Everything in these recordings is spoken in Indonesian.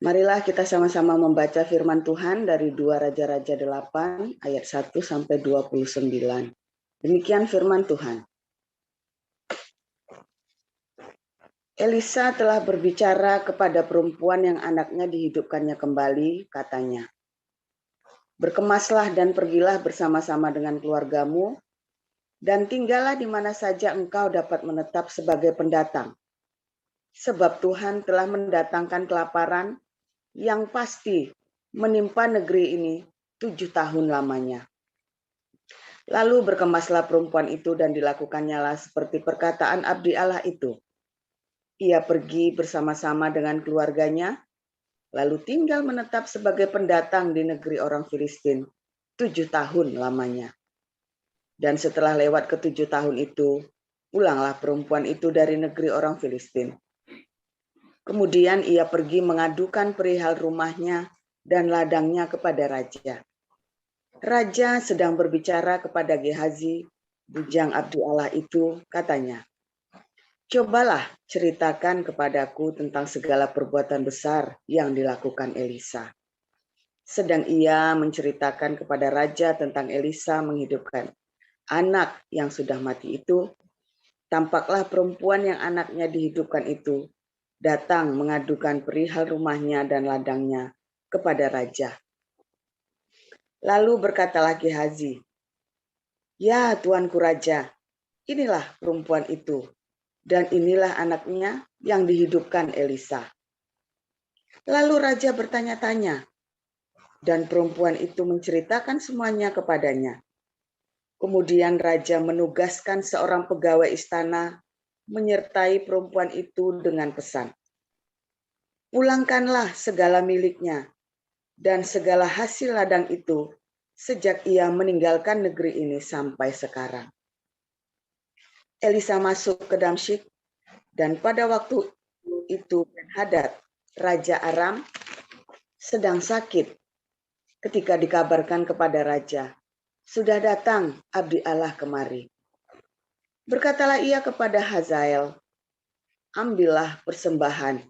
Marilah kita sama-sama membaca firman Tuhan dari 2 Raja-Raja 8 ayat 1 sampai 29. Demikian firman Tuhan. Elisa telah berbicara kepada perempuan yang anaknya dihidupkannya kembali, katanya, "Berkemaslah dan pergilah bersama-sama dengan keluargamu, dan tinggallah di mana saja engkau dapat menetap sebagai pendatang. Sebab Tuhan telah mendatangkan kelaparan yang pasti menimpa negeri ini 7 tahun lamanya." Lalu berkemaslah perempuan itu dan dilakukannya seperti perkataan abdi Allah itu. Ia pergi bersama-sama dengan keluarganya, lalu tinggal menetap sebagai pendatang di negeri orang Filistin 7 tahun lamanya. Dan setelah lewat ke-7 tahun itu, pulanglah perempuan itu dari negeri orang Filistin. Kemudian ia pergi mengadukan perihal rumahnya dan ladangnya kepada raja. Raja sedang berbicara kepada Gehazi, bujang abdi Allah itu, katanya, "Cobalah ceritakan kepadaku tentang segala perbuatan besar yang dilakukan Elisa." Sedang ia menceritakan kepada raja tentang Elisa menghidupkan anak yang sudah mati itu, tampaklah perempuan yang anaknya dihidupkan itu datang mengadukan perihal rumahnya dan ladangnya kepada raja. Lalu berkatalah Gehazi, "Ya tuanku raja, inilah perempuan itu, dan inilah anaknya yang dihidupkan Elisa." Lalu raja bertanya-tanya, dan perempuan itu menceritakan semuanya kepadanya. Kemudian raja menugaskan seorang pegawai istana menyertai perempuan itu dengan pesan, "Pulangkanlah segala miliknya dan segala hasil ladang itu sejak ia meninggalkan negeri ini sampai sekarang." Elisa masuk ke Damsyik, dan pada waktu itu Ben-Hadad, Raja Aram, sedang sakit. Ketika dikabarkan kepada raja, "Sudah datang abdi Allah kemari." Berkatalah ia kepada Hazael, "Ambillah persembahan,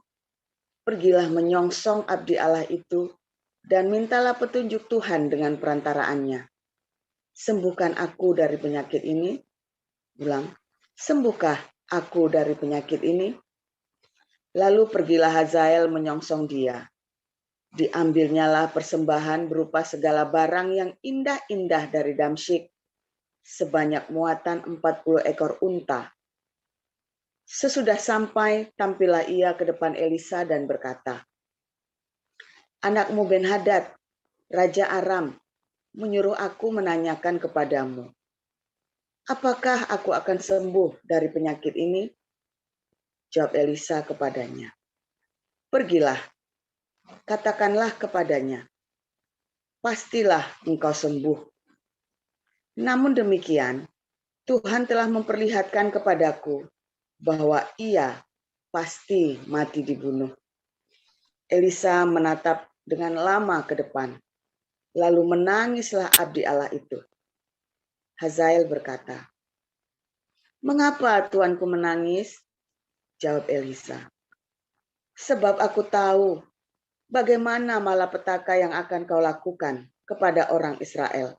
pergilah menyongsong abdi Allah itu, dan mintalah petunjuk Tuhan dengan perantaraannya. Sembuhkan aku dari penyakit ini." Ulang, "Sembuhkah aku dari penyakit ini?" Lalu pergilah Hazael menyongsong dia. Diambilnyalah persembahan berupa segala barang yang indah-indah dari Damsyik, sebanyak muatan 40 ekor unta. Sesudah sampai, tampillah ia ke depan Elisa dan berkata, "Anakmu Ben-Hadad, Raja Aram, menyuruh aku menanyakan kepadamu, apakah aku akan sembuh dari penyakit ini?" Jawab Elisa kepadanya, "Pergilah, katakanlah kepadanya, pastilah engkau sembuh." Namun demikian, Tuhan telah memperlihatkan kepadaku bahwa ia pasti mati dibunuh. Elisa menatap dengan lama ke depan, lalu menangislah abdi Allah itu. Hazael berkata, "Mengapa tuanku menangis?" Jawab Elisa, "Sebab aku tahu bagaimana malapetaka yang akan kau lakukan kepada orang Israel.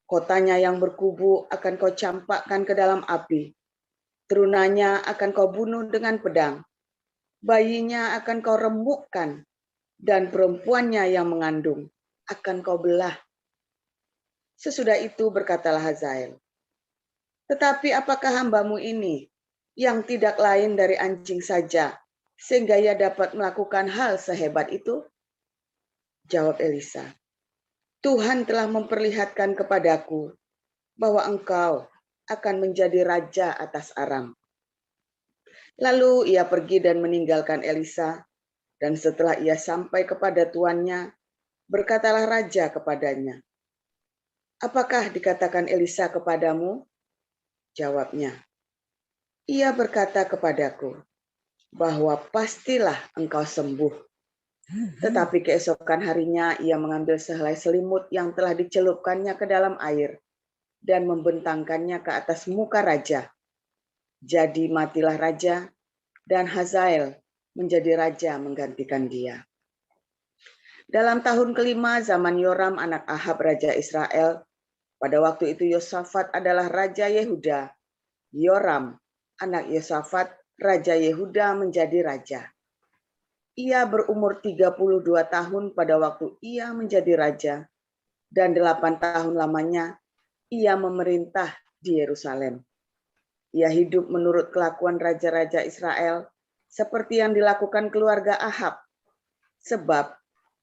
Kotanya yang berkubu akan kau campakkan ke dalam api. Terunanya akan kau bunuh dengan pedang. Bayinya akan kau remukkan, dan perempuannya yang mengandung akan kau belah." Sesudah itu berkatalah Hazael, "Tetapi apakah hambamu ini yang tidak lain dari anjing saja, sehingga ia dapat melakukan hal sehebat itu?" Jawab Elisa, "Tuhan telah memperlihatkan kepadaku bahwa engkau akan menjadi raja atas Aram." Lalu ia pergi dan meninggalkan Elisa, dan setelah ia sampai kepada tuannya, berkatalah raja kepadanya, "Apakah dikatakan Elisa kepadamu?" Jawabnya, "Ia berkata kepadaku bahwa pastilah engkau sembuh." Tetapi keesokan harinya ia mengambil sehelai selimut yang telah dicelupkannya ke dalam air dan membentangkannya ke atas muka raja. Jadi matilah raja, dan Hazael menjadi raja menggantikan dia. Dalam tahun kelima zaman Yoram anak Ahab raja Israel, pada waktu itu Yosafat adalah raja Yehuda. Yoram anak Yosafat raja Yehuda menjadi raja. Ia berumur 32 tahun pada waktu ia menjadi raja, dan 8 tahun lamanya ia memerintah di Yerusalem. Ia hidup menurut kelakuan raja-raja Israel, seperti yang dilakukan keluarga Ahab, sebab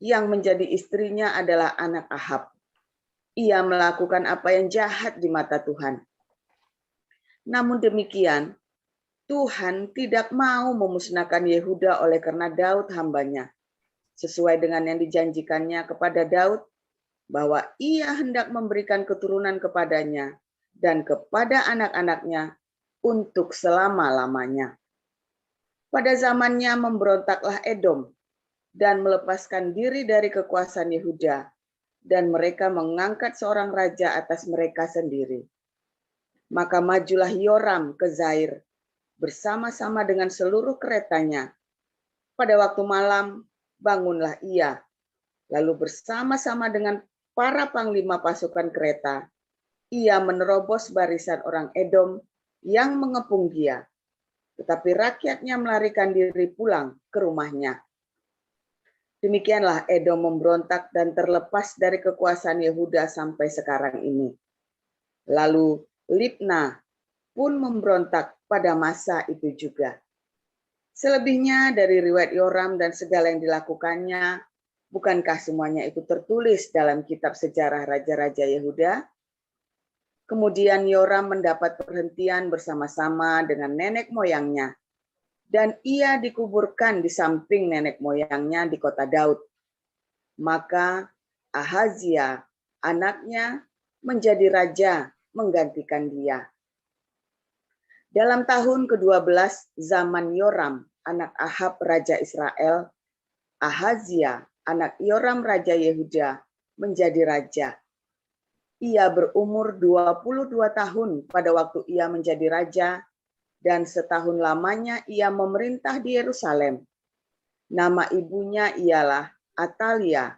yang menjadi istrinya adalah anak Ahab. Ia melakukan apa yang jahat di mata Tuhan. Namun demikian, Tuhan tidak mau memusnahkan Yehuda oleh karena Daud hambanya, sesuai dengan yang dijanjikannya kepada Daud, bahwa ia hendak memberikan keturunan kepadanya dan kepada anak-anaknya untuk selama-lamanya. Pada zamannya memberontaklah Edom dan melepaskan diri dari kekuasaan Yehuda, dan mereka mengangkat seorang raja atas mereka sendiri. Maka majulah Yoram ke Zair bersama-sama dengan seluruh keretanya. Pada waktu malam bangunlah ia, lalu bersama-sama dengan para panglima pasukan kereta, ia menerobos barisan orang Edom yang mengepung dia, tetapi rakyatnya melarikan diri pulang ke rumahnya. Demikianlah Edom memberontak dan terlepas dari kekuasaan Yehuda sampai sekarang ini. Lalu Libna pun memberontak pada masa itu juga. Selebihnya dari riwayat Yoram dan segala yang dilakukannya, bukankah semuanya itu tertulis dalam kitab sejarah raja-raja Yehuda? Kemudian Yoram mendapat perhentian bersama-sama dengan nenek moyangnya, dan ia dikuburkan di samping nenek moyangnya di kota Daud. Maka Ahazia, anaknya, menjadi raja menggantikan dia. Dalam tahun ke-12 zaman Yoram, anak Ahab raja Israel, Ahazia, anak Yoram raja Yehuda, menjadi raja. Ia berumur 22 tahun pada waktu ia menjadi raja, dan setahun lamanya ia memerintah di Yerusalem. Nama ibunya ialah Atalia,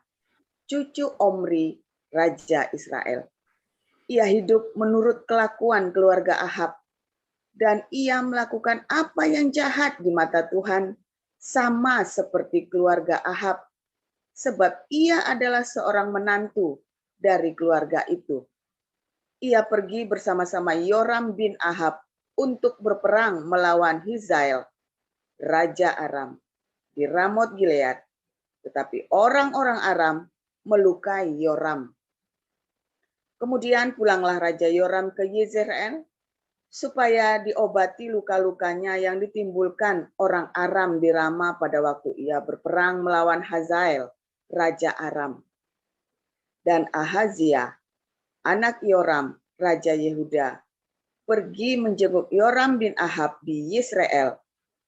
cucu Omri, raja Israel. Ia hidup menurut kelakuan keluarga Ahab, dan ia melakukan apa yang jahat di mata Tuhan, sama seperti keluarga Ahab, sebab ia adalah seorang menantu dari keluarga itu. Ia pergi bersama-sama Yoram bin Ahab untuk berperang melawan Hizael, raja Aram, di Ramot Gilead, tetapi orang-orang Aram melukai Yoram. Kemudian pulanglah Raja Yoram ke Yezreel, supaya diobati luka-lukanya yang ditimbulkan orang Aram di Rama pada waktu ia berperang melawan Hazael, raja Aram. Dan Ahazia, anak Yoram, raja Yehuda, pergi menjenguk Yoram bin Ahab di Yisrael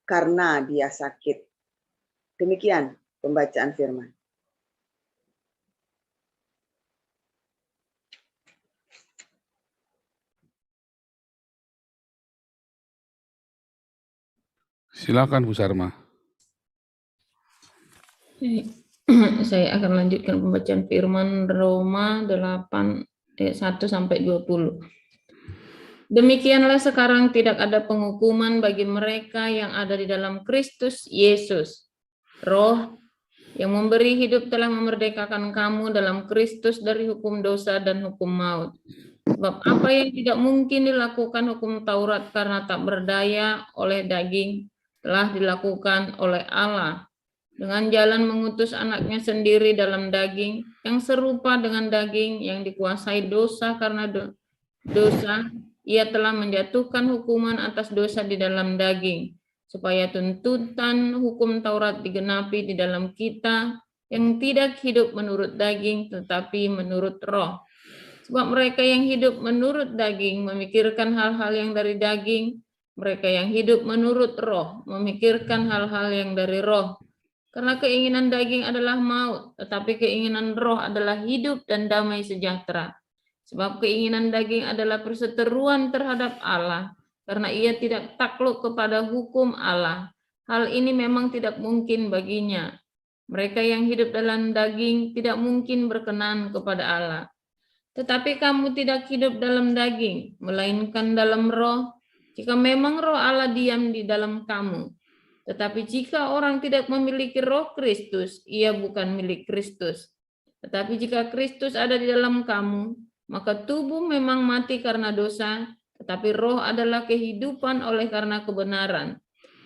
karena dia sakit. Demikian pembacaan firman. Silakan Bu Sarma. Saya akan lanjutkan pembacaan firman Roma 8 ayat 1 sampai 20. Demikianlah sekarang tidak ada penghukuman bagi mereka yang ada di dalam Kristus Yesus. Roh yang memberi hidup telah memerdekakan kamu dalam Kristus dari hukum dosa dan hukum maut. Sebab apa yang tidak mungkin dilakukan hukum Taurat karena tak berdaya oleh daging, telah dilakukan oleh Allah dengan jalan mengutus anaknya sendiri dalam daging, yang serupa dengan daging yang dikuasai dosa karena dosa, ia telah menjatuhkan hukuman atas dosa di dalam daging, supaya tuntutan hukum Taurat digenapi di dalam kita yang tidak hidup menurut daging, tetapi menurut roh. Sebab mereka yang hidup menurut daging memikirkan hal-hal yang dari daging, mereka yang hidup menurut roh memikirkan hal-hal yang dari roh. Karena keinginan daging adalah maut, tetapi keinginan roh adalah hidup dan damai sejahtera. Sebab keinginan daging adalah perseteruan terhadap Allah, karena ia tidak takluk kepada hukum Allah. Hal ini memang tidak mungkin baginya. Mereka yang hidup dalam daging tidak mungkin berkenan kepada Allah. Tetapi kamu tidak hidup dalam daging, melainkan dalam roh, jika memang roh Allah diam di dalam kamu. Tetapi jika orang tidak memiliki roh Kristus, ia bukan milik Kristus. Tetapi jika Kristus ada di dalam kamu, maka tubuh memang mati karena dosa, tetapi roh adalah kehidupan oleh karena kebenaran.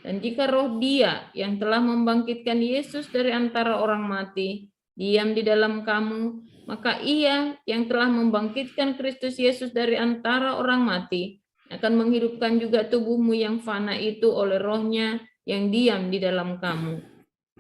Dan jika roh Dia yang telah membangkitkan Yesus dari antara orang mati diam di dalam kamu, maka Ia yang telah membangkitkan Kristus Yesus dari antara orang mati akan menghidupkan juga tubuhmu yang fana itu oleh roh-Nya yang diam di dalam kamu.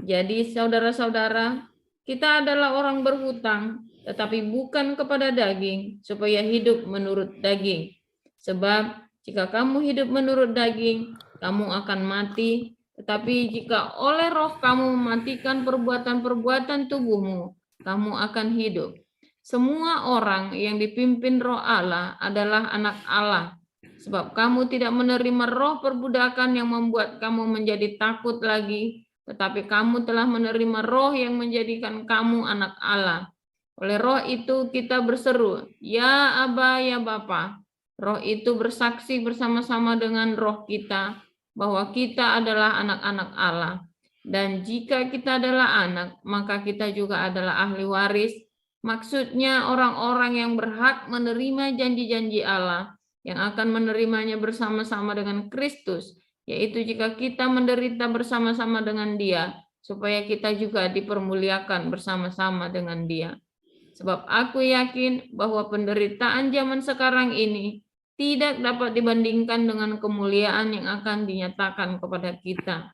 Jadi saudara-saudara, kita adalah orang berhutang, tetapi bukan kepada daging, supaya hidup menurut daging. Sebab jika kamu hidup menurut daging, kamu akan mati. Tetapi jika oleh roh kamu mematikan perbuatan-perbuatan tubuhmu, kamu akan hidup. Semua orang yang dipimpin roh Allah adalah anak Allah. Sebab kamu tidak menerima roh perbudakan yang membuat kamu menjadi takut lagi, tetapi kamu telah menerima roh yang menjadikan kamu anak Allah. Oleh roh itu kita berseru, ya Aba, ya Bapa. Roh itu bersaksi bersama-sama dengan roh kita bahwa kita adalah anak-anak Allah. Dan jika kita adalah anak, maka kita juga adalah ahli waris. Maksudnya orang-orang yang berhak menerima janji-janji Allah, yang akan menerimanya bersama-sama dengan Kristus, yaitu jika kita menderita bersama-sama dengan Dia, supaya kita juga dipermuliakan bersama-sama dengan Dia. Sebab aku yakin bahwa penderitaan zaman sekarang ini tidak dapat dibandingkan dengan kemuliaan yang akan dinyatakan kepada kita.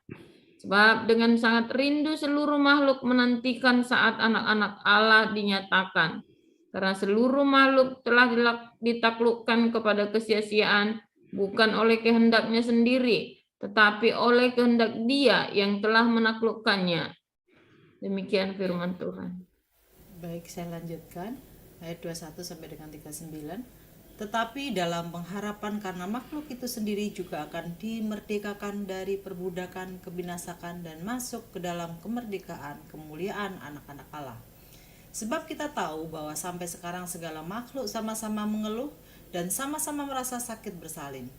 Sebab dengan sangat rindu seluruh makhluk menantikan saat anak-anak Allah dinyatakan. Karena seluruh makhluk telah ditaklukkan kepada kesia-siaan, bukan oleh kehendaknya sendiri, tetapi oleh kehendak Dia yang telah menaklukkannya. Demikian firman Tuhan. Baik, saya lanjutkan ayat 21 sampai dengan 39. Tetapi dalam pengharapan karena makhluk itu sendiri juga akan dimerdekakan dari perbudakan, kebinasakan, dan masuk ke dalam kemerdekaan, kemuliaan anak-anak Allah. Sebab kita tahu bahwa sampai sekarang segala makhluk sama-sama mengeluh dan sama-sama merasa sakit bersalin.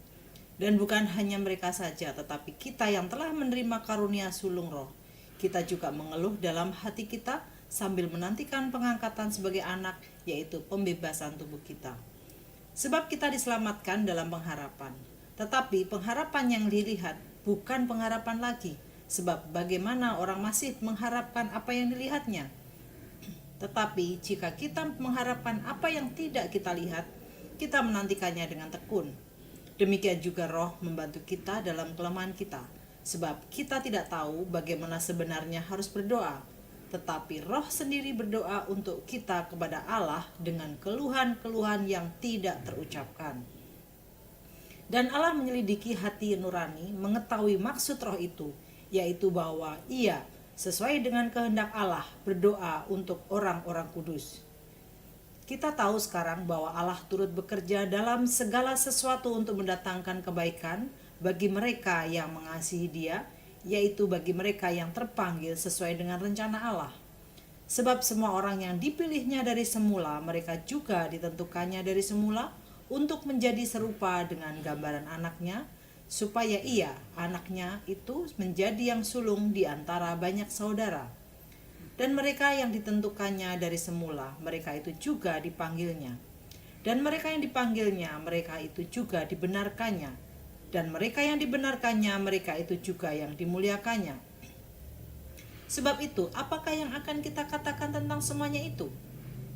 Dan bukan hanya mereka saja, tetapi kita yang telah menerima karunia sulung roh, kita juga mengeluh dalam hati kita sambil menantikan pengangkatan sebagai anak, yaitu pembebasan tubuh kita. Sebab kita diselamatkan dalam pengharapan. Tetapi pengharapan yang dilihat bukan pengharapan lagi. Sebab bagaimana orang masih mengharapkan apa yang dilihatnya? Tetapi jika kita mengharapkan apa yang tidak kita lihat, kita menantikannya dengan tekun. Demikian juga roh membantu kita dalam kelemahan kita. Sebab kita tidak tahu bagaimana sebenarnya harus berdoa. Tetapi roh sendiri berdoa untuk kita kepada Allah dengan keluhan-keluhan yang tidak terucapkan. Dan Allah menyelidiki hati nurani, mengetahui maksud roh itu, yaitu bahwa Ia sesuai dengan kehendak Allah berdoa untuk orang-orang kudus. Kita tahu sekarang bahwa Allah turut bekerja dalam segala sesuatu untuk mendatangkan kebaikan bagi mereka yang mengasihi Dia, yaitu bagi mereka yang terpanggil sesuai dengan rencana Allah. Sebab semua orang yang dipilihnya dari semula, mereka juga ditentukannya dari semula untuk menjadi serupa dengan gambaran anaknya, supaya ia, anaknya itu, menjadi yang sulung di antara banyak saudara. Dan mereka yang ditentukannya dari semula, mereka itu juga dipanggilnya. Dan mereka yang dipanggilnya, mereka itu juga dibenarkannya. Dan mereka yang dibenarkannya, mereka itu juga yang dimuliakannya. Sebab itu, apakah yang akan kita katakan tentang semuanya itu?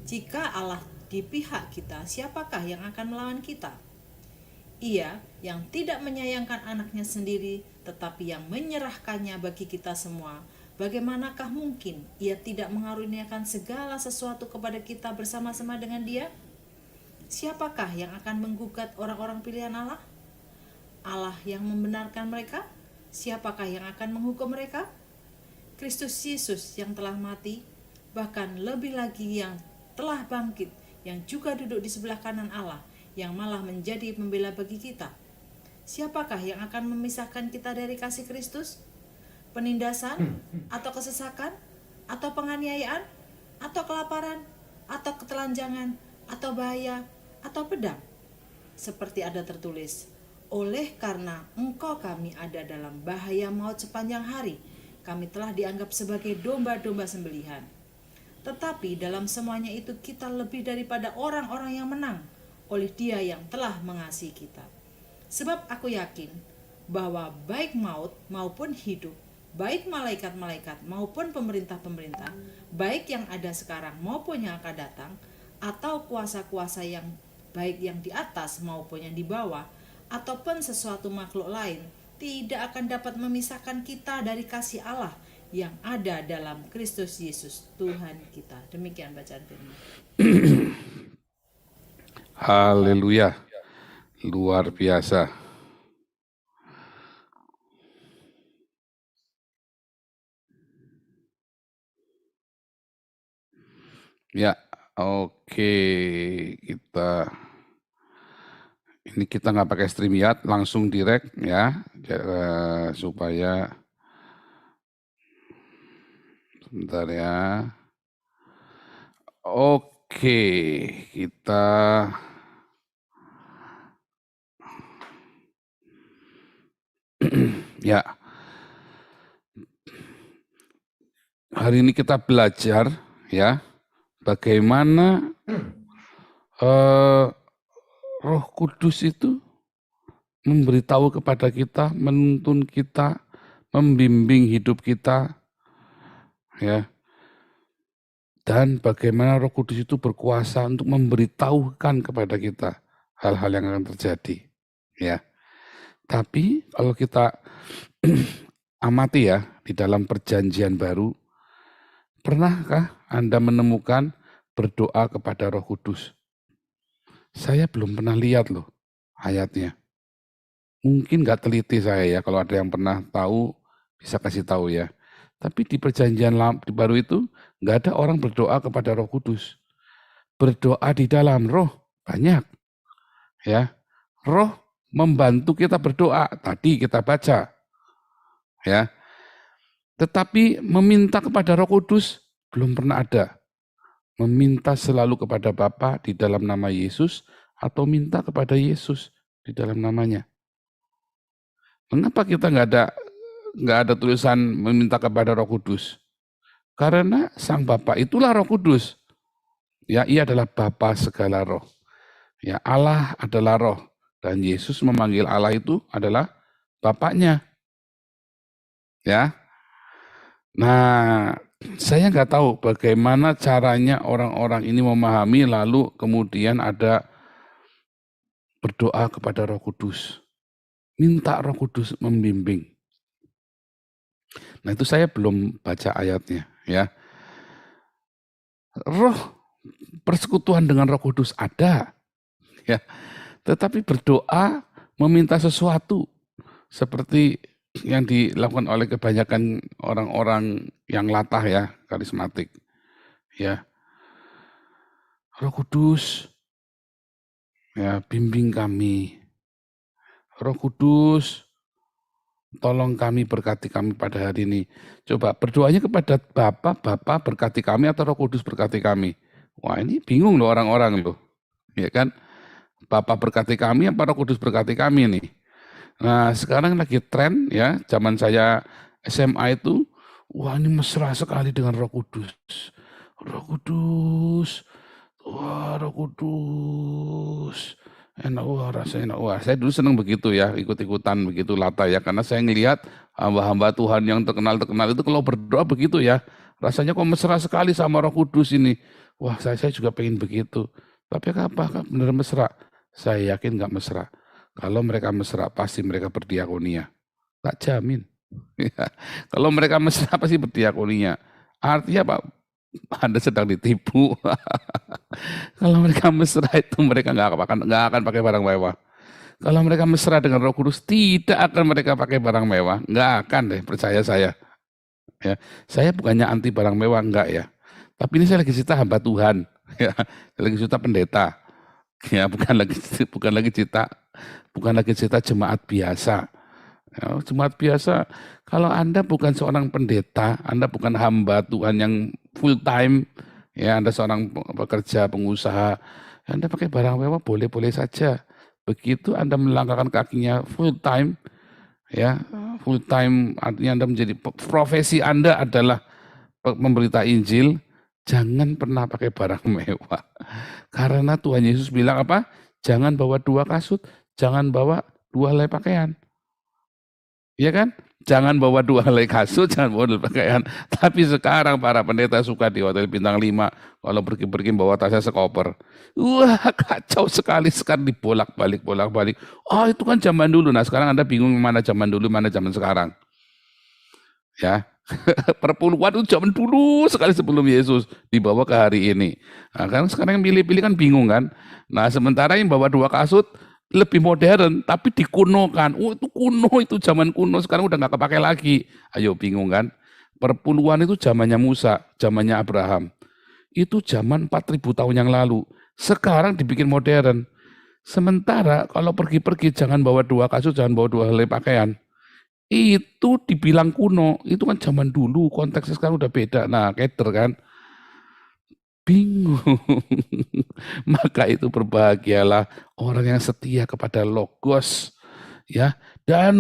Jika Allah di pihak kita, siapakah yang akan melawan kita? Ia yang tidak menyayangkan anaknya sendiri, tetapi yang menyerahkannya bagi kita semua, bagaimanakah mungkin Ia tidak mengaruniakan segala sesuatu kepada kita bersama-sama dengan Dia? Siapakah yang akan menggugat orang-orang pilihan Allah? Allah yang membenarkan mereka? Siapakah yang akan menghukum mereka? Kristus Yesus yang telah mati, bahkan lebih lagi yang telah bangkit, yang juga duduk di sebelah kanan Allah, yang malah menjadi pembela bagi kita. Siapakah yang akan memisahkan kita dari kasih Kristus? Penindasan atau kesesakan atau penganiayaan, atau kelaparan, atau ketelanjangan, atau bahaya, atau pedang? Seperti ada tertulis, oleh karena engkau kami ada dalam bahaya maut sepanjang hari, kami telah dianggap sebagai domba-domba sembelihan. Tetapi dalam semuanya itu kita lebih daripada orang-orang yang menang oleh Dia yang telah mengasihi kita. Sebab aku yakin bahwa baik maut maupun hidup, baik malaikat-malaikat maupun pemerintah-pemerintah, baik yang ada sekarang maupun yang akan datang, atau kuasa-kuasa yang baik yang di atas maupun yang di bawah, ataupun sesuatu makhluk lain, tidak akan dapat memisahkan kita dari kasih Allah yang ada dalam Kristus Yesus Tuhan kita. Demikian bacaan firman. Haleluya. Luar biasa. Ya, oke. Kita nggak pakai StreamYard, langsung direct ya, supaya sebentar ya. Oke, kita ya. Hari ini kita belajar ya bagaimana Roh Kudus itu memberitahu kepada kita, menuntun kita, membimbing hidup kita, ya. Dan bagaimana Roh Kudus itu berkuasa untuk memberitahukan kepada kita hal-hal yang akan terjadi, ya. Tapi kalau kita amati ya di dalam Perjanjian Baru, pernahkah Anda menemukan berdoa kepada Roh Kudus? Saya belum pernah lihat loh ayatnya. Mungkin nggak teliti saya ya, kalau ada yang pernah tahu bisa kasih tahu ya. Tapi di Perjanjian Baru itu nggak ada orang berdoa kepada Roh Kudus. Berdoa di dalam Roh banyak, ya. Roh membantu kita berdoa. Tadi kita baca, ya. Tetapi meminta kepada Roh Kudus belum pernah ada. Meminta selalu kepada Bapa di dalam nama Yesus atau minta kepada Yesus di dalam namanya. Mengapa kita nggak ada tulisan meminta kepada Roh Kudus? Karena Sang Bapa itulah Roh Kudus. Ya, Ia adalah Bapa segala roh. Ya, Allah adalah roh dan Yesus memanggil Allah itu adalah Bapaknya. Ya. Nah, saya nggak tahu bagaimana caranya orang-orang ini memahami lalu kemudian ada berdoa kepada Roh Kudus. Minta Roh Kudus membimbing. Nah, itu saya belum baca ayatnya, ya. Roh persekutuan dengan Roh Kudus ada, ya. Tetapi berdoa meminta sesuatu seperti yang dilakukan oleh kebanyakan orang-orang yang latah ya, karismatik. Ya. Roh Kudus, ya, bimbing kami. Roh Kudus, tolong kami, berkati kami pada hari ini. Coba berdoanya kepada Bapa berkati kami atau Roh Kudus berkati kami. Wah, ini bingung loh orang-orang loh. Ya kan? Bapa berkati kami apa Roh Kudus berkati kami nih. Nah, sekarang lagi tren ya, zaman saya SMA itu, wah ini mesra sekali dengan Roh Kudus. Roh Kudus, wah Roh Kudus, enak, wah rasanya enak. Wah, saya dulu senang begitu ya, ikut-ikutan begitu lata ya, karena saya ngelihat hamba-hamba Tuhan yang terkenal-terkenal itu kalau berdoa begitu ya, rasanya kok mesra sekali sama Roh Kudus ini. Wah, saya juga pengen begitu. Tapi apakah benar mesra? Saya yakin nggak mesra. Kalau mereka mesra, pasti mereka berdiakonia. Tak jamin. Kalau mereka mesra, pasti berdiakonia. Artinya apa? Anda sedang ditipu. Kalau mereka mesra itu mereka nggak akan pakai barang mewah. Kalau mereka mesra dengan Roh Kudus, tidak akan mereka pakai barang mewah. Nggak akan deh, percaya saya. Ya, saya bukannya anti barang mewah, enggak ya. Tapi ini saya lagi cerita hamba Tuhan. Ya, saya lagi cerita pendeta. Ya, bukan lagi cerita jemaat biasa, Ya, jemaat biasa, kalau Anda bukan seorang pendeta, Anda bukan hamba Tuhan yang full time, ya Anda seorang pekerja, pengusaha, Anda pakai barang mewah boleh-boleh saja. Begitu Anda melangkahkan kakinya full time, ya full time artinya Anda menjadi profesi Anda adalah memberita Injil, jangan pernah pakai barang mewah. Karena Tuhan Yesus bilang apa? Jangan bawa 2 kasut, jangan bawa 2 helai pakaian. Iya kan? Jangan bawa 2 helai kasut, jangan bawa 2 pakaian. Tapi sekarang para pendeta suka di hotel bintang 5, kalau pergi-pergi bawa tasnya sekoper. Wah, kacau sekali dibolak-balik. Oh, itu kan zaman dulu. Nah, sekarang Anda bingung mana zaman dulu, mana zaman sekarang. Ya. Perpuluhan itu zaman dulu sekali sebelum Yesus dibawa ke hari ini. Nah, kan sekarang yang pilih-pilih kan bingung kan. Nah, sementara yang bawa 2 kasut lebih modern, tapi dikunokan. Oh, itu kuno, itu zaman kuno, sekarang udah nggak kepake lagi. Ayo bingung kan? Perpuluhan itu zamannya Musa, zamannya Abraham. Itu zaman 4.000 tahun yang lalu. Sekarang dibikin modern. Sementara kalau pergi-pergi jangan bawa 2 kasut, jangan bawa 2 helai pakaian. Itu dibilang kuno, itu kan zaman dulu, konteksnya sekarang udah beda. Nah, keder kan? Bingung. Maka itu berbahagialah orang yang setia kepada logos, ya, dan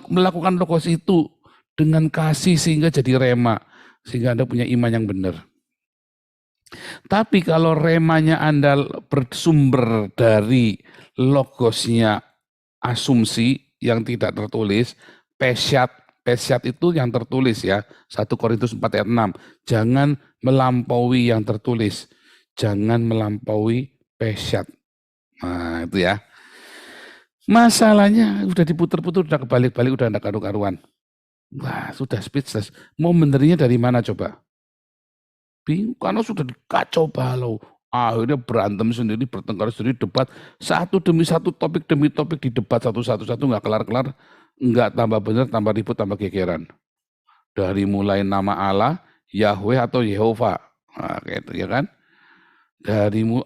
melakukan logos itu dengan kasih sehingga jadi rema, sehingga Anda punya iman yang benar. Tapi kalau remanya Anda bersumber dari logosnya asumsi yang tidak tertulis, pesyat itu yang tertulis ya, 1 Korintus 4 ayat 6. Jangan melampaui yang tertulis. Jangan melampaui pesyat. Nah, itu ya. Masalahnya udah diputer-puter, udah kebalik-balik, udah enggak karu-karuan. Wah, sudah speechless. Mau benernya dari mana coba? Bingung, karena sudah dikacau balau. Akhirnya berantem sendiri, bertengkar sendiri, debat. Satu demi satu, topik demi topik didebat satu-satu, nggak kelar-kelar. Nggak tambah benar, tambah ribut, tambah gegeran. Dari mulai nama Allah, Yahweh atau Yehova. Nah, kayak itu ya kan.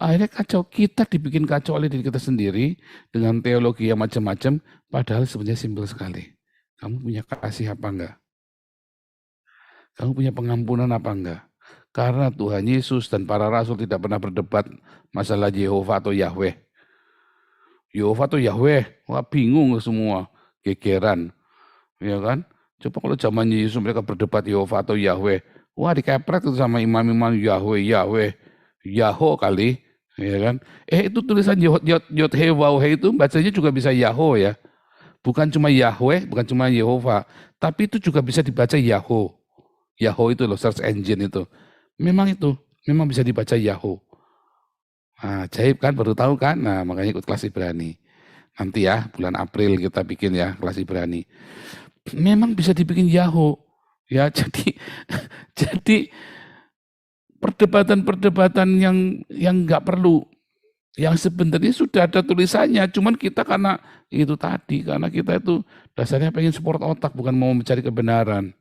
Akhirnya kacau, kita dibikin kacau oleh diri kita sendiri dengan teologi yang macam-macam, padahal sebenarnya simpel sekali. Kamu punya kasih apa enggak? Kamu punya pengampunan apa enggak? Karena Tuhan Yesus dan para rasul tidak pernah berdebat masalah Yehova atau Yahweh. Yehova atau Yahweh, wah bingung semua, gegeran. Ya kan? Coba kalau zaman Yesus mereka berdebat Yehova atau Yahweh, wah dikepret itu sama imam-imam Yahweh, Yaho kali, ya kan? Itu tulisan Yod He Waw He itu bacanya juga bisa Yaho ya. Bukan cuma Yahweh, bukan cuma Yehova, tapi itu juga bisa dibaca Yaho. Yaho itu loh, search engine itu. Memang bisa dibaca Yaho. Nah, ajaib kan, baru tahu kan? Nah, makanya ikut kelas Ibrani. Nanti ya, bulan April kita bikin ya kelas Ibrani. Memang bisa dibikin Yaho. Ya, jadi perdebatan-perdebatan yang nggak perlu, yang sebenarnya sudah ada tulisannya, cuman kita karena kita itu dasarnya pengen support otak, bukan mau mencari kebenaran,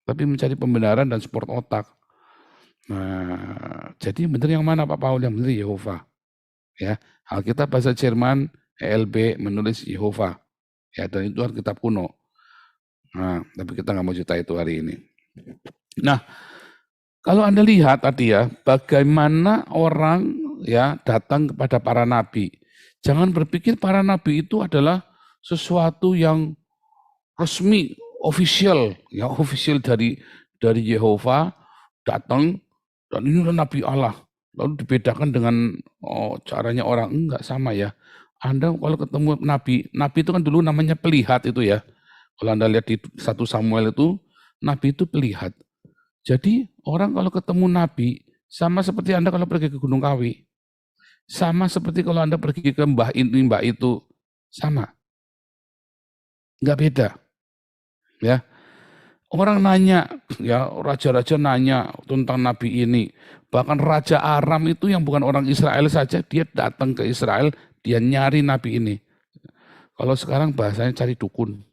tapi mencari pembenaran dan support otak. Nah, jadi benar yang mana Pak Paul? Yang benar Yehova. Ya, Alkitab bahasa Jerman ELB menulis Yehova. Ya, dan itu Alkitab kuno. Nah, tapi kita nggak mau cerita itu hari ini. Nah, kalau Anda lihat tadi ya, bagaimana orang ya datang kepada para nabi. Jangan berpikir para nabi itu adalah sesuatu yang resmi, official dari Yehova datang dan ini adalah nabi Allah. Lalu dibedakan dengan caranya orang, enggak sama ya. Anda kalau ketemu nabi itu kan dulu namanya pelihat itu ya. Kalau Anda lihat di 1 Samuel itu, nabi itu pelihat. Jadi orang kalau ketemu nabi, sama seperti Anda kalau pergi ke Gunung Kawi. Sama seperti kalau Anda pergi ke mbah itu, sama. Enggak beda. Ya. Orang nanya, ya raja-raja nanya tentang nabi ini. Bahkan Raja Aram itu yang bukan orang Israel saja, dia datang ke Israel, dia nyari nabi ini. Kalau sekarang bahasanya cari dukun.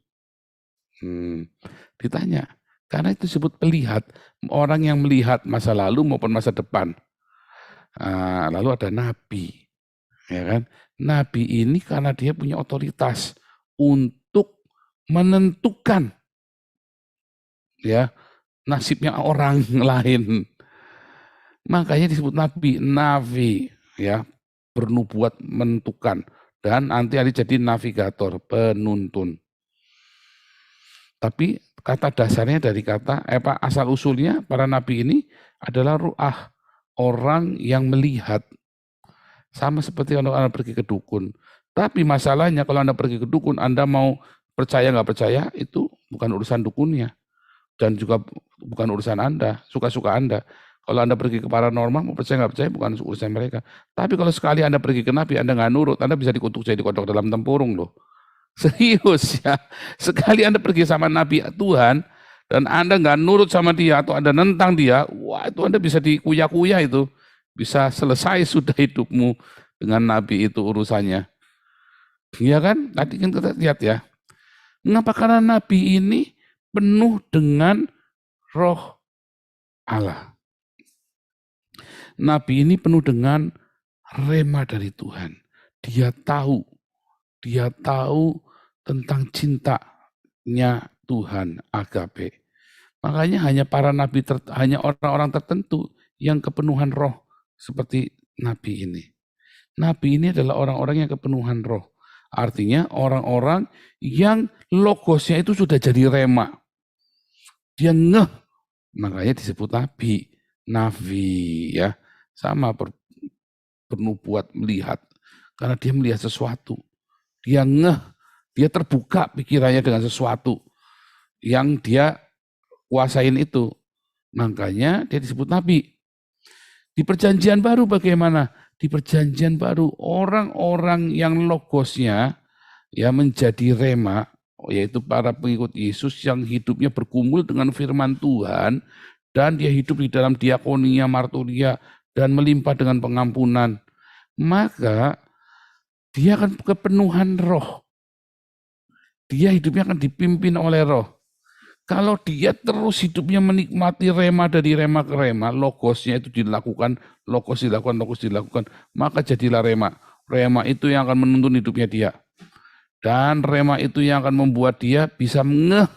Ditanya, karena itu disebut pelihat, orang yang melihat masa lalu maupun masa depan. Lalu ada nabi, ya kan? Nabi ini karena dia punya otoritas untuk menentukan ya nasibnya orang lain. Makanya disebut nabi ya, bernubuat menentukan, dan nanti ada jadi navigator, penuntun. Tapi kata dasarnya dari kata asal usulnya para nabi ini adalah ru'ah, orang yang melihat. Sama seperti kalau Anda pergi ke dukun. Tapi masalahnya kalau Anda pergi ke dukun, Anda mau percaya nggak percaya, itu bukan urusan dukunnya. Dan juga bukan urusan Anda, suka-suka Anda. Kalau Anda pergi ke paranormal, mau percaya nggak percaya, bukan urusan mereka. Tapi kalau sekali Anda pergi ke Nabi, Anda nggak nurut, Anda bisa dikutuk jadi kodok dalam tempurung loh. Serius ya. Sekali Anda pergi sama Nabi Tuhan, dan Anda nggak nurut sama dia, atau Anda nentang dia, wah itu Anda bisa dikuya-kuya itu. Bisa selesai sudah hidupmu dengan Nabi itu urusannya. Iya kan? Tadi kan kita lihat ya. Mengapa? Karena Nabi ini penuh dengan roh Allah. Nabi ini penuh dengan rema dari Tuhan. Dia tahu tentang cintanya Tuhan, agape. Makanya hanya para nabi, hanya orang-orang tertentu yang kepenuhan roh seperti Nabi ini. Nabi ini adalah orang-orang yang kepenuhan roh. Artinya orang-orang yang logosnya itu sudah jadi rema. Dia ngeh, makanya disebut nabi ya. Sama bernubuat, melihat. Karena dia melihat sesuatu. Dia ngeh, dia terbuka pikirannya dengan sesuatu yang dia kuasain itu. Makanya dia disebut nabi. Di perjanjian baru bagaimana? Di perjanjian baru orang-orang yang logosnya ya menjadi rema, yaitu para pengikut Yesus yang hidupnya bergumul dengan firman Tuhan, dan dia hidup di dalam diakonia, marturia, dan melimpah dengan pengampunan, maka dia akan kepenuhan roh. Dia hidupnya akan dipimpin oleh roh. Kalau dia terus hidupnya menikmati rema dari rema ke rema, logosnya itu dilakukan, logos dilakukan, maka jadilah rema. Rema itu yang akan menuntun hidupnya dia. Dan rema itu yang akan membuat dia bisa ngeh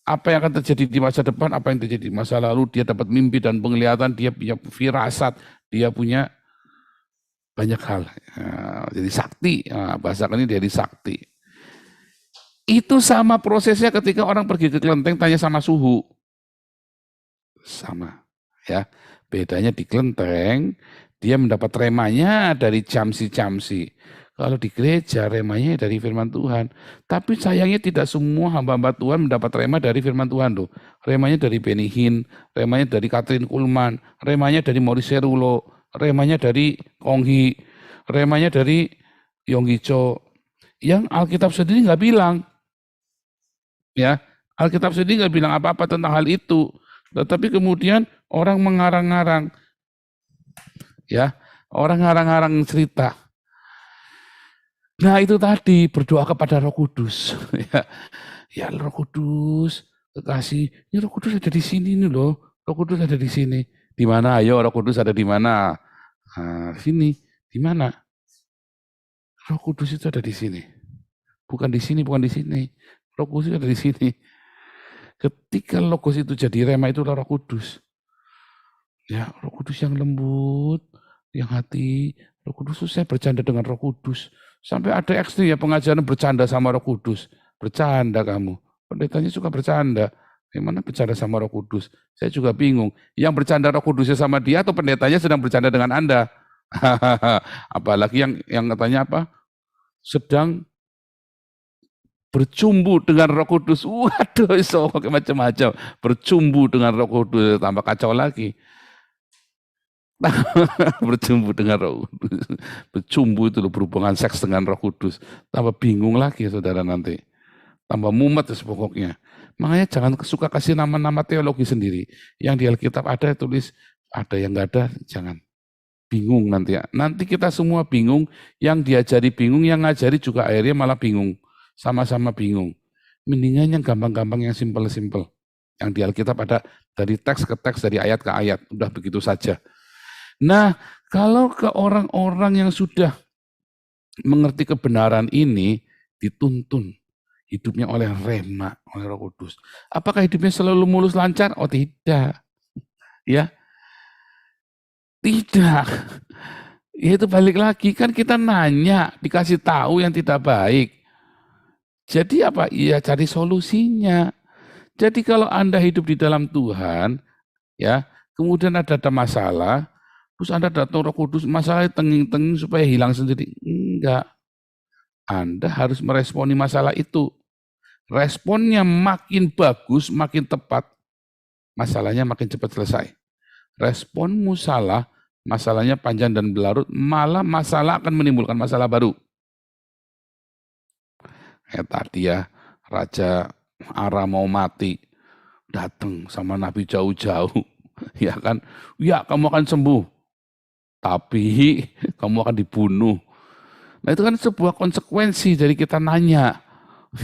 apa yang akan terjadi di masa depan, apa yang terjadi di masa lalu. Dia dapat mimpi dan penglihatan, dia punya firasat, dia punya banyak hal. Jadi sakti, bahasa ini dari sakti. Itu sama prosesnya ketika orang pergi ke kelenteng tanya sama suhu. Sama ya. Bedanya di kelenteng dia mendapat remanya dari camsi-camsi. Kalau di gereja remanya dari firman Tuhan. Tapi sayangnya tidak semua hamba-hamba Tuhan mendapat rema dari firman Tuhan loh. Remanya dari Benny Hinn, remanya dari Kathryn Kuhlman, remanya dari Maurice Cerullo, remanya dari Konghi, remanya dari Yonggi Cho. Yang Alkitab sendiri nggak bilang. Ya, Alkitab sendiri nggak bilang apa-apa tentang hal itu. Tetapi kemudian orang mengarang-arang. Ya, orang ngarang-ngarang cerita. Nah itu tadi berdoa kepada Roh Kudus. Ya Roh Kudus, kekasih, ini Roh Kudus ada di sini nih loh. Roh Kudus ada di sini. Di mana? Ayo Roh Kudus ada di mana? Nah, sini. Di mana? Roh Kudus itu ada di sini. Bukan di sini, bukan di sini. Roh Kudus ada di sini. Ketika logos itu jadi rema, itu Roh Kudus. Ya, Roh Kudus yang lembut, yang hati. Roh Kudus itu saya bercanda dengan Roh Kudus. Sampai ada ekstrim ya pengajaran bercanda sama Roh Kudus. Bercanda kamu. Pendetanya suka bercanda. Gimana bercanda sama Roh Kudus? Saya juga bingung. Yang bercanda Roh Kudusnya sama dia atau pendetanya sedang bercanda dengan Anda? Apalagi yang katanya apa? Sedang bercumbu dengan Roh Kudus. Waduh, so macam-macam. Bercumbu dengan Roh Kudus, tambah kacau lagi. Bercumbu dengan Roh Kudus. Bercumbu itu loh, berhubungan seks dengan Roh Kudus. Tambah bingung lagi saudara nanti. Tambah mumet pokoknya. Makanya jangan suka kasih nama-nama teologi sendiri. Yang di Alkitab ada tulis, ada yang enggak ada, jangan. Bingung nanti ya. Nanti kita semua bingung, yang diajari bingung, yang ngajari juga akhirnya malah bingung. Sama-sama bingung. Mendingan yang gampang-gampang, yang simpel-simpel. Yang di Alkitab ada dari teks ke teks, dari ayat ke ayat. Udah begitu saja. Nah, kalau ke orang-orang yang sudah mengerti kebenaran ini, dituntun. hidupnya oleh rema, oleh Roh Kudus. Apakah hidupnya selalu mulus lancar? Oh tidak. Ya, tidak. Ya itu balik lagi, kan kita nanya, dikasih tahu yang tidak baik. Jadi apa? Ya cari solusinya. Jadi kalau Anda hidup di dalam Tuhan, ya, kemudian ada masalah, terus Anda datang Roh Kudus, masalahnya tenging-tenging supaya hilang sendiri. Enggak. Anda harus meresponi masalah itu. Responnya makin bagus, makin tepat, masalahnya makin cepat selesai. Responmu salah, masalahnya panjang dan berlarut, malah masalah akan menimbulkan masalah baru. Kayak tadi ya, Raja Aram mau mati, datang sama Nabi jauh-jauh, ya kan? Ya kamu akan sembuh, tapi kamu akan dibunuh. Nah itu kan sebuah konsekuensi dari kita nanya,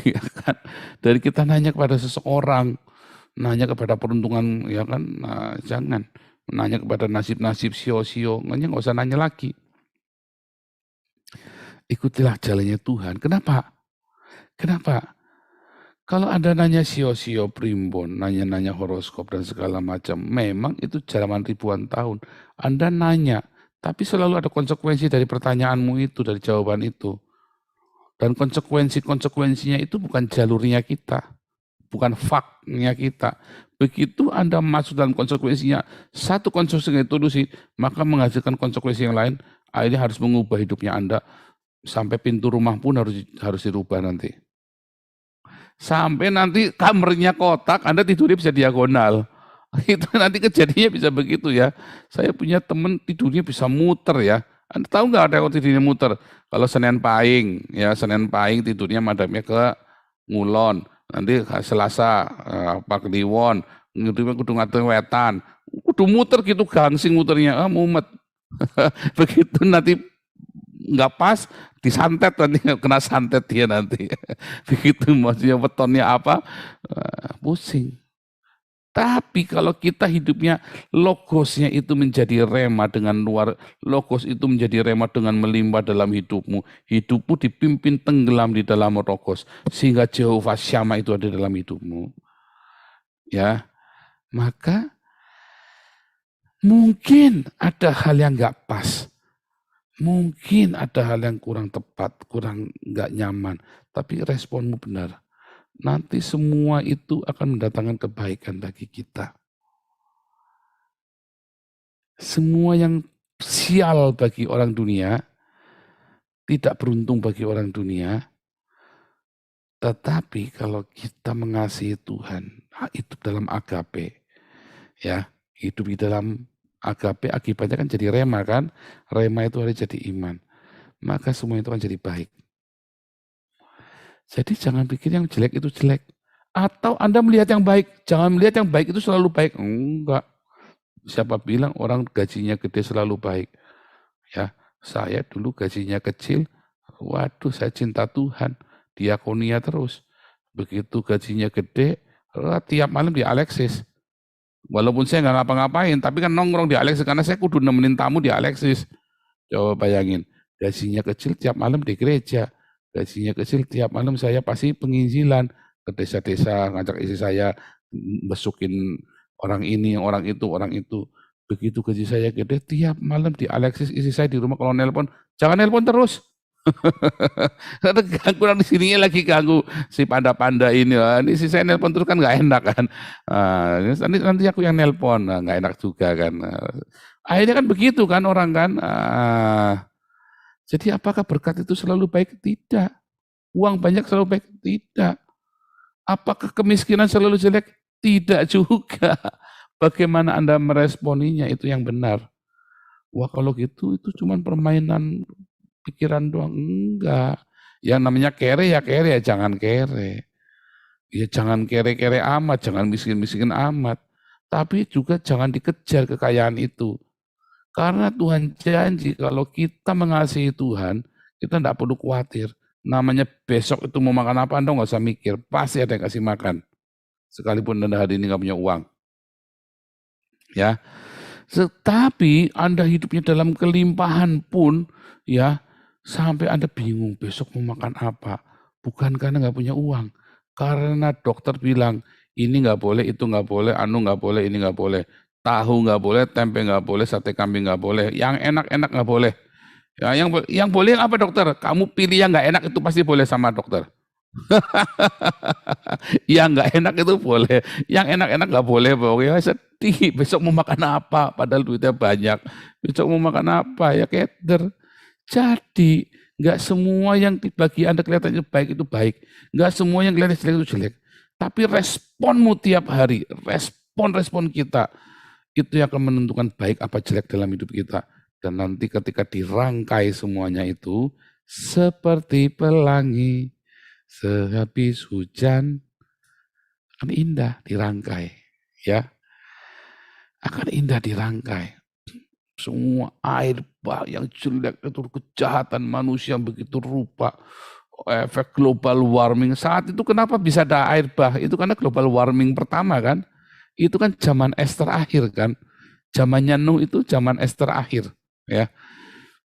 ya kan? Dari kita nanya kepada seseorang, nanya kepada peruntungan, ya kan? Nah, jangan nanya kepada nasib-nasib sio-sio, nggak usah nanya lagi. Ikutilah jalannya Tuhan. Kenapa? Kalau Anda nanya sio-sio primbon, nanya-nanya horoskop dan segala macam, memang itu zaman ribuan tahun. Anda nanya, tapi selalu ada konsekuensi dari pertanyaanmu itu, dari jawaban itu. Dan konsekuensinya itu bukan jalurnya kita, bukan faknya kita. Begitu Anda masuk dalam konsekuensinya, satu konsekuensi itu maka menghasilkan konsekuensi yang lain, akhirnya harus mengubah hidupnya Anda, sampai pintu rumah pun harus dirubah nanti. Sampai nanti kamarnya kotak, Anda tidurnya bisa diagonal. Itu nanti kejadiannya bisa begitu ya. Saya punya teman tidurnya bisa muter ya. Anda tahu nggak ada yang tidurnya muter? Kalau Senin Pahing, ya Senin Pahing tidurnya madamnya ke Ngulon. Nanti Selasa Kliwon, ngidupnya kudu ngatur wetan. Kudu muter gitu, gangsing muternya, mumet. Begitu nanti nggak pas, disantet nanti, kena santet dia nanti. Begitu maksudnya wetonnya apa, pusing. Tapi kalau kita hidupnya logosnya itu menjadi rema dengan luar, logos itu menjadi rema dengan melimpah dalam hidupmu. Hidupmu dipimpin tenggelam di dalam logos sehingga Jehovah Syama itu ada dalam hidupmu. Ya, maka mungkin ada hal yang nggak pas, mungkin ada hal yang kurang tepat, kurang nggak nyaman, tapi responmu benar. Nanti semua itu akan mendatangkan kebaikan bagi kita. Semua yang sial bagi orang dunia, tidak beruntung bagi orang dunia, tetapi kalau kita mengasihi Tuhan, hidup dalam agape, ya, hidup di dalam agape, akibatnya kan jadi rema kan, rema itu harus jadi iman, maka semua itu akan jadi baik. Jadi jangan pikir yang jelek itu jelek. Atau Anda melihat yang baik, jangan melihat yang baik itu selalu baik. Enggak. Siapa bilang orang gajinya gede selalu baik? Ya, saya dulu gajinya kecil, waduh saya cinta Tuhan, diakonia terus. Begitu gajinya gede, tiap malam di Alexis. Walaupun saya nggak ngapa-ngapain, tapi kan nongkrong di Alexis, karena saya kudu nemenin tamu di Alexis. Coba bayangin, gajinya kecil tiap malam di gereja. Gajinya kecil, tiap malam saya pasti penginjilan ke desa-desa, ngajak istri saya besukin orang ini, orang itu. Begitu gaji saya gede, tiap malam di Alexis, istri saya di rumah kalau nelpon, jangan nelpon terus. Ganggu di sininya lagi ganggu si panda-panda ini. Ini istri saya nelpon terus kan nggak enak kan. Nanti aku yang nelpon, nggak enak juga kan. Akhirnya kan begitu kan orang kan. Jadi apakah berkat itu selalu baik? Tidak. Uang banyak selalu baik? Tidak. Apakah kemiskinan selalu jelek? Tidak juga. Bagaimana Anda meresponinya itu yang benar. Wah kalau gitu itu cuma permainan pikiran doang. Enggak. Yang namanya kere ya jangan kere. Ya jangan kere-kere amat, jangan miskin-miskin amat. Tapi juga jangan dikejar kekayaan itu. Karena Tuhan janji kalau kita mengasihi Tuhan, kita tidak perlu khawatir. Namanya besok itu mau makan apa, Anda nggak usah mikir. Pasti ada yang kasih makan. Sekalipun Anda hari ini nggak punya uang. Ya, tetapi Anda hidupnya dalam kelimpahan pun, ya, sampai Anda bingung besok mau makan apa. Bukan karena nggak punya uang, Karena dokter bilang, ini nggak boleh, itu nggak boleh, anu nggak boleh, ini nggak boleh. Tahu nggak boleh, tempe nggak boleh, sate kambing nggak boleh. Yang enak-enak nggak boleh. Ya, yang boleh apa dokter? Kamu pilih yang nggak enak itu pasti boleh sama dokter. Yang nggak enak itu boleh, yang enak-enak nggak boleh. Pokoknya sedih. Besok mau makan apa? Padahal duitnya banyak. Besok mau makan apa? Ya keder. Jadi nggak semua yang bagi Anda kelihatannya baik itu baik, nggak semua yang kelihatannya jelek itu jelek. Tapi responmu tiap hari, respon kita itu yang akan menentukan baik apa jelek dalam hidup kita. Dan nanti ketika dirangkai semuanya itu seperti pelangi sehabis hujan, akan indah dirangkai, ya, akan indah dirangkai. Semua air bah yang jelek itu kejahatan manusia begitu rupa, efek global warming. Saat itu kenapa bisa ada air bah? Itu karena global warming pertama kan. Itu kan zaman es terakhir kan. Zamannya Nuh itu zaman es terakhir, ya.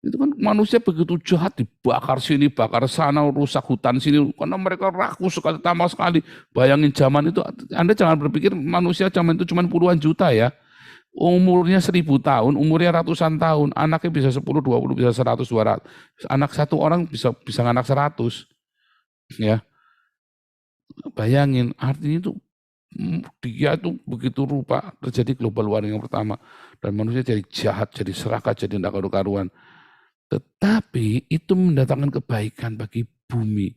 Itu kan manusia begitu jahat, dibakar sini, bakar sana, rusak hutan sini, karena mereka rakus sekali, tamak sekali. Bayangin zaman itu, Anda jangan berpikir manusia zaman itu cuma puluhan juta ya. Umurnya 1000 tahun, umurnya ratusan tahun, anaknya bisa 10, 20, bisa 100, 200. Anak satu orang bisa nganak 100. Ya. Bayangin, artinya itu dia itu begitu rupa terjadi global warming yang pertama. Dan manusia jadi jahat, jadi serakah, jadi tidak karu-karuan. Tetapi itu mendatangkan kebaikan bagi bumi.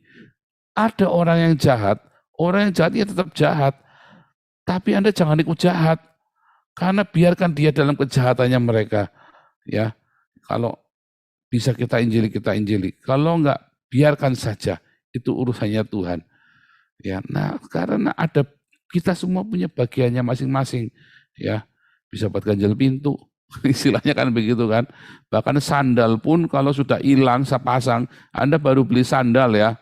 Ada orang yang jahat ya tetap jahat. Tapi Anda jangan ikut jahat. Karena biarkan dia dalam kejahatannya mereka, ya. Kalau bisa kita injili. Kalau enggak, biarkan saja. Itu urusannya Tuhan. Ya, nah karena ada kita semua punya bagiannya masing-masing, ya. Bisa buat ganjel pintu, istilahnya kan begitu kan. Bahkan sandal pun kalau sudah hilang sepasang, Anda baru beli sandal ya.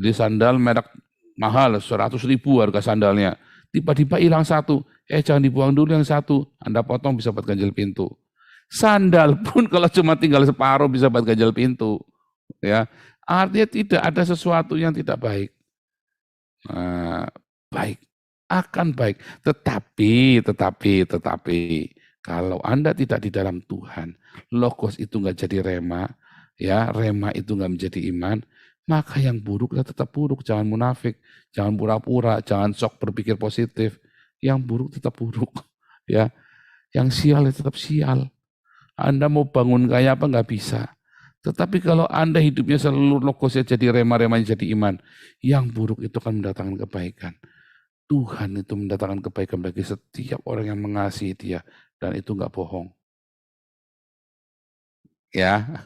Beli sandal merek mahal, 100.000 harga sandalnya. Tiba-tiba hilang satu, jangan dibuang dulu yang satu, Anda potong bisa buat ganjel pintu. Sandal pun kalau cuma tinggal separuh bisa buat ganjel pintu, ya. Artinya tidak ada sesuatu yang tidak baik. Baik, akan baik. Tetapi kalau Anda tidak di dalam Tuhan, logos itu nggak jadi rema, ya, rema itu nggak menjadi iman, maka yang buruk ya tetap buruk. Jangan munafik, jangan pura-pura, jangan sok berpikir positif. Yang buruk tetap buruk, ya. Yang sial ya tetap sial. Anda mau bangun kayak apa nggak bisa. Tetapi kalau Anda hidupnya selalu logosnya jadi rema-remanya jadi iman, yang buruk itu akan mendatangkan kebaikan. Tuhan itu mendatangkan kebaikan bagi setiap orang yang mengasihi Dia, dan itu nggak bohong. Ya,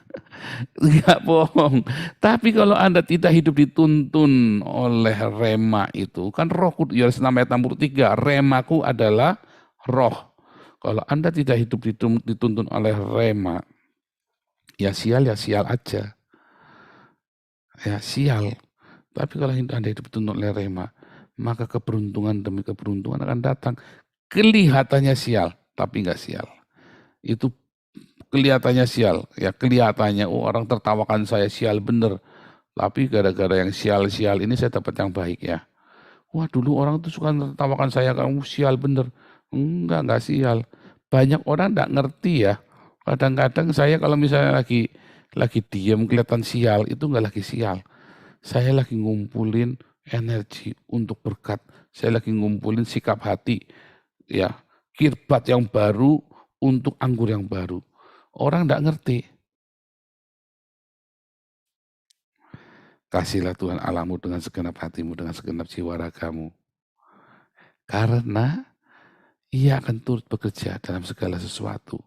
nggak bohong. Tapi kalau Anda tidak hidup dituntun oleh rema itu, kan roh kudus, Yohanes 6 ayat 63, remaku adalah roh. Kalau Anda tidak hidup dituntun oleh rema, ya sial aja. Ya sial. Tapi kalau Anda hidup dituntun oleh rema, maka keberuntungan demi keberuntungan akan datang. Kelihatannya sial, tapi nggak sial. Itu kelihatannya sial, ya kelihatannya orang tertawakan saya sial bener. Tapi gara-gara yang sial-sial ini saya dapat yang baik ya. Wah dulu orang tuh suka tertawakan saya, kamu sial bener. Enggak sial. Banyak orang enggak ngerti ya. Kadang-kadang saya kalau misalnya lagi diam kelihatan sial, itu enggak lagi sial. Saya lagi ngumpulin energi untuk berkat. Saya lagi ngumpulin sikap hati, ya, kirbat yang baru untuk anggur yang baru. Orang enggak ngerti. Kasihlah Tuhan Allahmu dengan segenap hatimu, dengan segenap jiwa ragamu. Karena Ia akan turut bekerja dalam segala sesuatu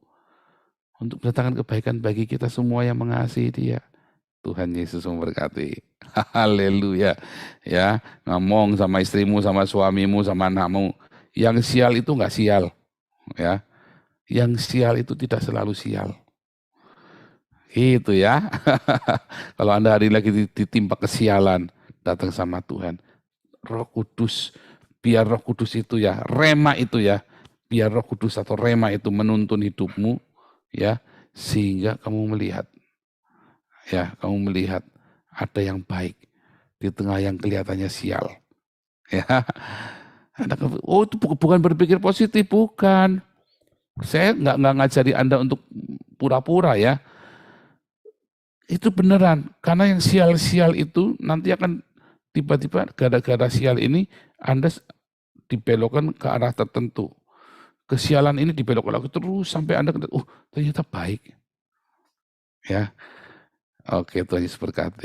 untuk mendatangkan kebaikan bagi kita semua yang mengasihi Dia. Tuhan Yesus memberkati. Haleluya. Ya, ngomong sama istrimu, sama suamimu, sama anakmu. Yang sial itu enggak sial. Ya. Yang sial itu tidak selalu sial. Itu ya. Kalau Anda hari lagi ditimpa kesialan, datang sama Tuhan. Roh Kudus, biar Roh Kudus itu ya, rema itu ya, biar Roh Kudus atau rema itu menuntun hidupmu, ya, sehingga kamu melihat, ya, kamu melihat ada yang baik di tengah yang kelihatannya sial. Ya, oh itu bukan berpikir positif, bukan. Saya nggak ngajari Anda untuk pura-pura ya. Itu beneran, karena yang sial-sial itu nanti akan tiba-tiba gara-gara sial ini Anda dibelokkan ke arah tertentu. Kesialan ini dibelokkan lagi terus sampai Anda ternyata baik. Ya. Oke, Tuhan Yesus berkati.